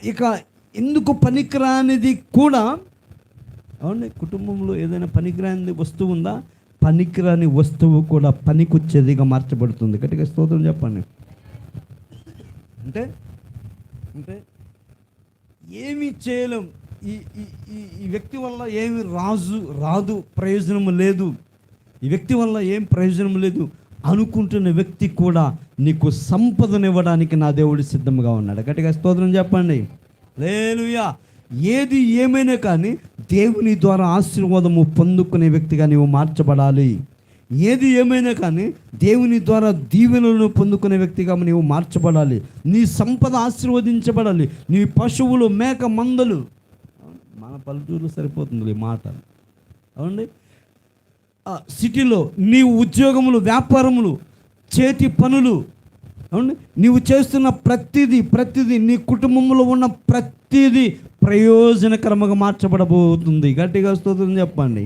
ఇక ఎందుకు పనికిరానిది కూడా, అవునండి, కుటుంబంలో ఏదైనా పనికిరాని వస్తువు ఉందా? పనికిరాని వస్తువు కూడా పనికొచ్చేదిగా మార్చబడుతుంది. గట్టిగా స్తోత్రం చెప్పండి. అంటే అంటే ఏమి చేయలేం, ఈ ఈ వ్యక్తి వల్ల ఏమి రాదు, ప్రయోజనం లేదు, ఈ వ్యక్తి వల్ల ఏం ప్రయోజనం లేదు అనుకుంటున్న వ్యక్తి కూడా నీకు సంపదనివ్వడానికి నా దేవుడు సిద్ధంగా ఉన్నాడు. గట్టిగా స్తోత్రం చెప్పండి. హల్లెలూయా. ఏది ఏమైనా కానీ దేవుని ద్వారా ఆశీర్వాదము పొందుకునే వ్యక్తిగా నీవు మార్చబడాలి. ఏది ఏమైనా కానీ దేవుని ద్వారా దీవెనలను పొందుకునే వ్యక్తిగా నీవు మార్చబడాలి. నీ సంపద ఆశీర్వదించబడాలి. నీ పశువులు, మేక మందలు, మన పల్లెటూరులో సరిపోతుంది ఈ మాట, అవునండి. సిటీలో నీ ఉద్యోగములు, వ్యాపారములు, చేతి పనులు, అవునండి, నీవు చేస్తున్న ప్రతిదీ నీ కుటుంబంలో ఉన్న ప్రతిదీ ప్రయోజనకరంగా మార్చబడబోతుంది. గట్టిగా స్తోత్రం చెప్పండి.